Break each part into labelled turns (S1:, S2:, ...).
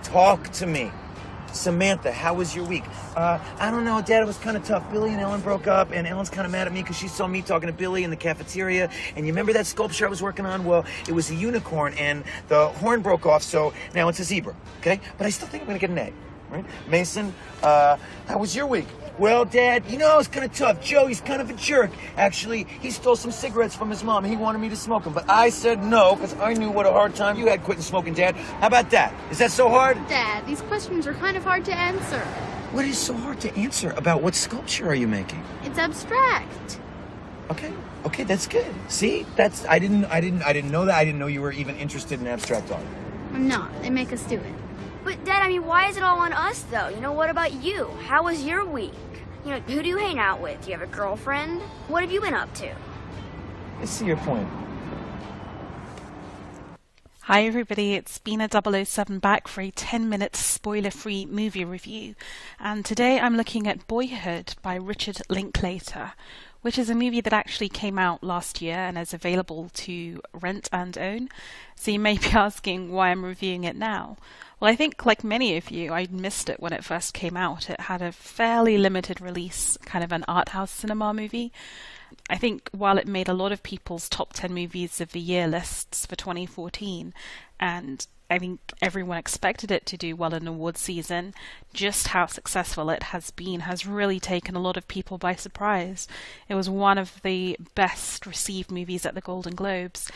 S1: Talk to me. Samantha, how was your week? I don't know, Dad, it was kind of tough. Billy and Ellen broke up, and Ellen's kind of mad at me because she saw me talking to Billy in the cafeteria. And you remember that sculpture I was working on? Well, it was a unicorn, and the horn broke off, so now it's a zebra, okay? But I still think I'm going to get an A, right? Mason, how was your week? Well, Dad, you know, it's kind of tough. Joe, he's kind of a jerk. Actually, he stole some cigarettes from his mom. He wanted me to smoke them, but I said no because I knew what a hard time you had quitting smoking, Dad. How about that? Is that so hard?
S2: Dad, these questions are kind of hard to answer.
S1: What is so hard to answer about what sculpture are you making?
S2: It's abstract.
S1: Okay, that's good. See, I didn't know that. I didn't know you were even interested in abstract art.
S2: I'm not. They make us do it.
S3: But, Dad, I mean, why is it all on us, though? You know, what about you? How was your week? You know, who do you hang out with? Do you have a girlfriend? What have you been up to?
S1: I see your point.
S4: Hi everybody, it's B007 back for a 10-minute spoiler-free movie review. And today I'm looking at Boyhood by Richard Linklater, which is a movie that actually came out last year and is available to rent and own. So you may be asking why I'm reviewing it now. Well, I think, like many of you, I missed it when it first came out. It had a fairly limited release, kind of an art house cinema movie. I think while it made a lot of people's top 10 movies of the year lists for 2014, and I think everyone expected it to do well in award season, just how successful it has been has really taken a lot of people by surprise. It was one of the best received movies at the Golden Globes.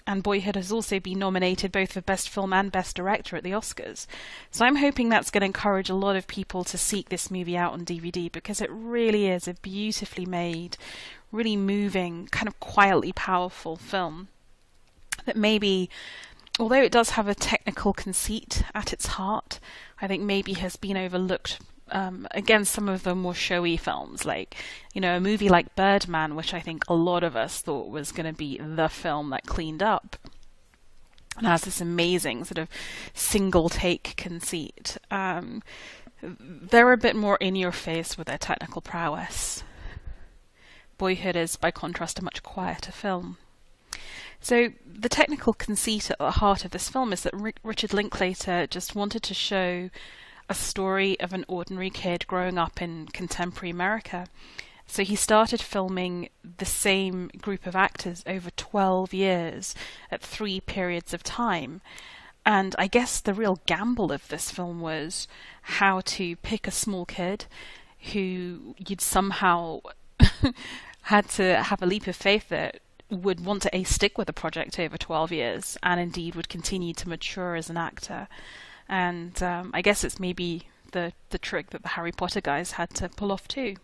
S4: And Boyhood has also been nominated both for Best Film and Best Director at the Oscars. So I'm hoping that's going to encourage a lot of people to seek this movie out on DVD, because it really is a beautifully made, really moving, kind of quietly powerful film that maybe, although it does have a technical conceit at its heart, I think maybe has been overlooked against some of the more showy films, like, you know, a movie like Birdman, which I think a lot of us thought was going to be the film that cleaned up and has this amazing sort of single take conceit. They're a bit more in your face with their technical prowess. Boyhood is, by contrast, a much quieter film. So the technical conceit at the heart of this film is that Richard Linklater just wanted to show a story of an ordinary kid growing up in contemporary America. So he started filming the same group of actors over 12 years at 3 periods of time. And I guess the real gamble of this film was how to pick a small kid who you'd somehow had to have a leap of faith that would want to stick with the project over 12 years and indeed would continue to mature as an actor. And I guess it's maybe the trick that the Harry Potter guys had to pull off too.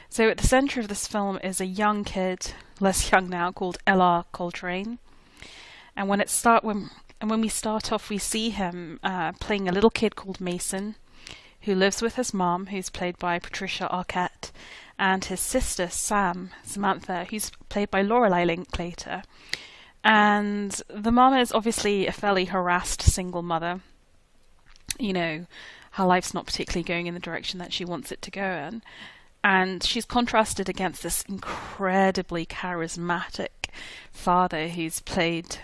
S4: So at the centre of this film is a young kid, less young now, called Ellar Coltrane. And when we start off, we see him playing a little kid called Mason, who lives with his mom, who's played by Patricia Arquette, and his sister Samantha, who's played by Lorelei Linklater. And the mom is obviously a fairly harassed single mother. You know, her life's not particularly going in the direction that she wants it to go in. And she's contrasted against this incredibly charismatic father who's played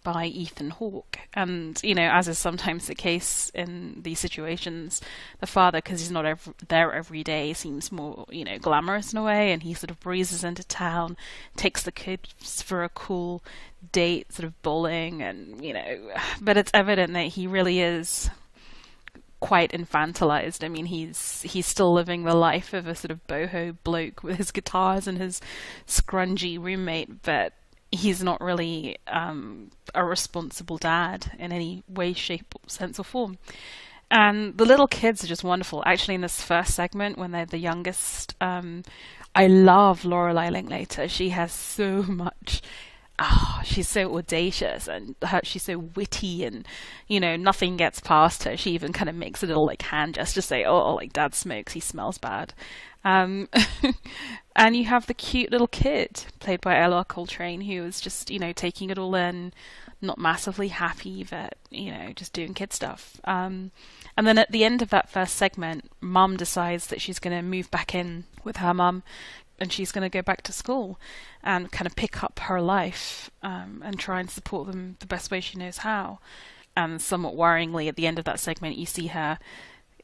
S4: by Ethan Hawke. And, you know, as is sometimes the case in these situations, the father, because he's not there every day, seems more, you know, glamorous in a way, and he sort of breezes into town, takes the kids for a cool date, sort of bowling, and, you know, but it's evident that he really is quite infantilized. I mean, he's still living the life of a sort of boho bloke with his guitars and his scrungy roommate, but he's not really a responsible dad in any way, shape, sense or form. And the little kids are just wonderful. Actually, in this first segment, when they're the youngest, I love Lorelei Linklater. She has so much. She's so audacious, and she's so witty, and, you know, nothing gets past her. She even kind of makes a little, like, hand gesture to say, oh, like, Dad smokes, he smells bad. And you have the cute little kid played by Ellar Coltrane, who is just, you know, taking it all in, not massively happy, but, you know, just doing kid stuff. And then at the end of that first segment, Mum decides that she's going to move back in with her mum, and she's going to go back to school and kind of pick up her life and try and support them the best way she knows how. And somewhat worryingly, at the end of that segment, you see her,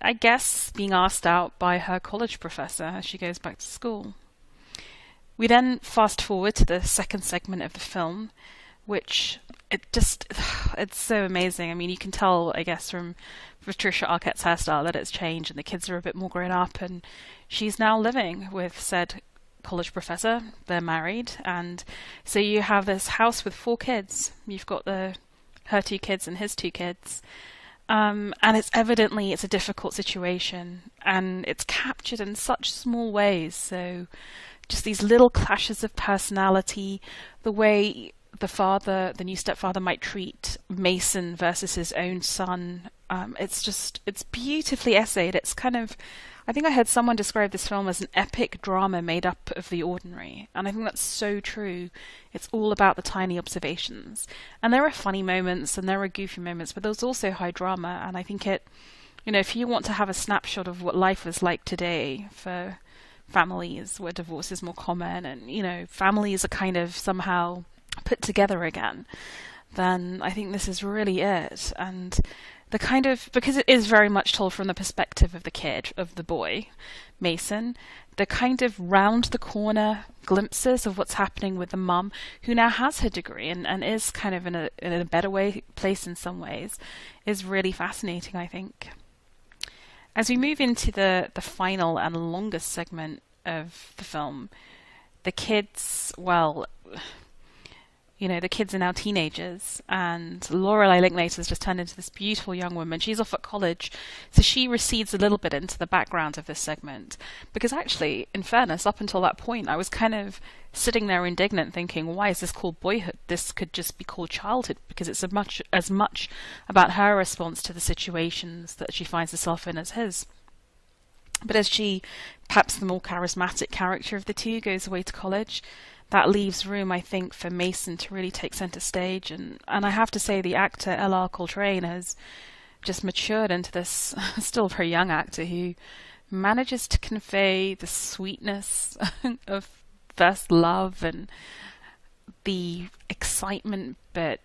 S4: I guess, being asked out by her college professor as she goes back to school. We then fast forward to the second segment of the film, which it's so amazing. I mean, you can tell, I guess, from Patricia Arquette's hairstyle that it's changed and the kids are a bit more grown up, and she's now living with said college professor. They're married, and so you have this house with 4 kids. You've got her 2 kids and his 2 kids. And it's a difficult situation, and it's captured in such small ways. So just these little clashes of personality, the way the new stepfather might treat Mason versus his own son. It's beautifully essayed. It's kind of, I think I heard someone describe this film as an epic drama made up of the ordinary. And I think that's so true. It's all about the tiny observations. And there are funny moments and there are goofy moments, but there's also high drama. And I think if you want to have a snapshot of what life is like today for families where divorce is more common and, families are kind of somehow put together again, then I think this is really it. And because it is very much told from the perspective of the kid, of the boy, Mason, the kind of round the corner glimpses of what's happening with the mum, who now has her degree and is kind of in a better place in some ways, is really fascinating, I think. As we move into the final and longest segment of the film, the kids, the kids are now teenagers, and Lorelei Linklater has just turned into this beautiful young woman. She's off at college, so she recedes a little bit into the background of this segment. Because actually, in fairness, up until that point, I was kind of sitting there indignant thinking, why is this called Boyhood? This could just be called Childhood, because it's as much about her response to the situations that she finds herself in as his. But as she, perhaps the more charismatic character of the two, goes away to college, that leaves room, I think, for Mason to really take centre stage. And I have to say the actor, Ellar Coltrane, has just matured into this still very young actor who manages to convey the sweetness of first love and the excitement, but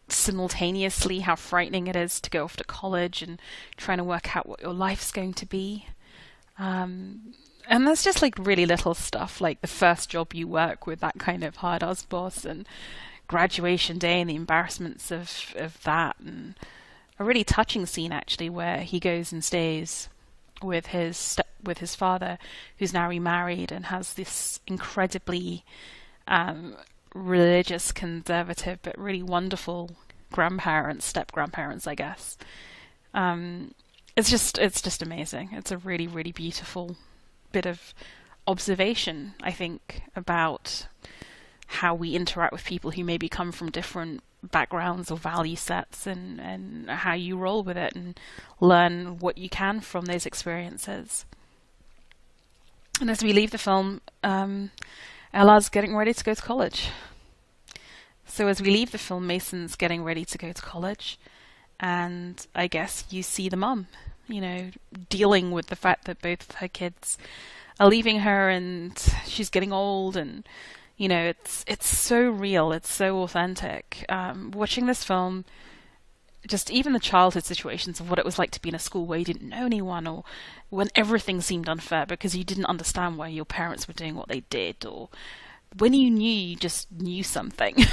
S4: simultaneously how frightening it is to go off to college and trying to work out what your life's going to be. And there's just like really little stuff, like the first job you work with that kind of hard-ass boss, and graduation day and the embarrassments of that, and a really touching scene actually where he goes and stays with his father, who's now remarried and has this incredibly religious, conservative, but really wonderful step-grandparents, I guess. It's just amazing. It's a really, really beautiful bit of observation, I think, about how we interact with people who maybe come from different backgrounds or value sets, and how you roll with it and learn what you can from those experiences. And as we leave the film, Ellar's getting ready to go to college. So as we leave the film, Mason's getting ready to go to college, and I guess you see the mum, dealing with the fact that both of her kids are leaving her and she's getting old, and it's so real, it's so authentic. Watching this film, just even the childhood situations of what it was like to be in a school where you didn't know anyone, or when everything seemed unfair because you didn't understand why your parents were doing what they did, or when you just knew something.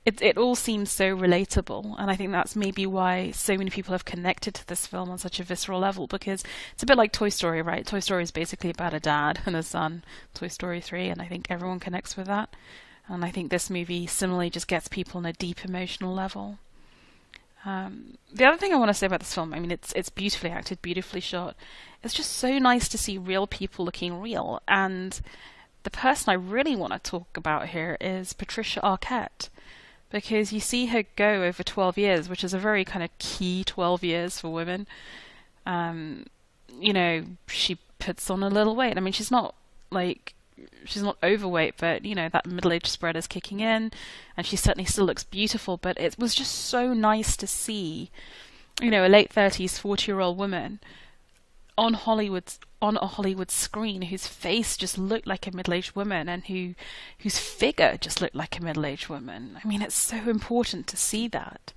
S4: It all seems so relatable, and I think that's maybe why so many people have connected to this film on such a visceral level, because it's a bit like Toy Story, right? Toy Story is basically about a dad and a son, Toy Story 3, and I think everyone connects with that. And I think this movie similarly just gets people on a deep emotional level. The other thing I want to say about this film, I mean, it's beautifully acted, beautifully shot. It's just so nice to see real people looking real, and the person I really want to talk about here is Patricia Arquette, because you see her go over 12 years, which is a very kind of key 12 years for women. She puts on a little weight. I mean, she's not overweight, but, that middle-age spread is kicking in, and she certainly still looks beautiful, but it was just so nice to see, a late 30s, 40-year-old woman on a Hollywood screen whose face just looked like a middle-aged woman, and whose figure just looked like a middle-aged woman. I mean, it's so important to see that.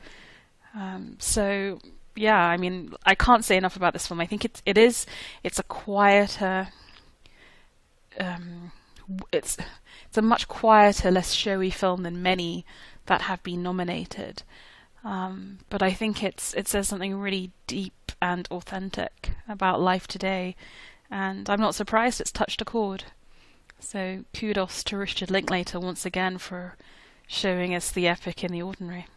S4: So yeah, I mean, I can't say enough about this film. I think it's a quieter, it's a much quieter, less showy film than many that have been nominated. But I think it says something really deep and authentic about life today, and I'm not surprised it's touched a chord. So kudos to Richard Linklater once again for showing us the epic in the ordinary.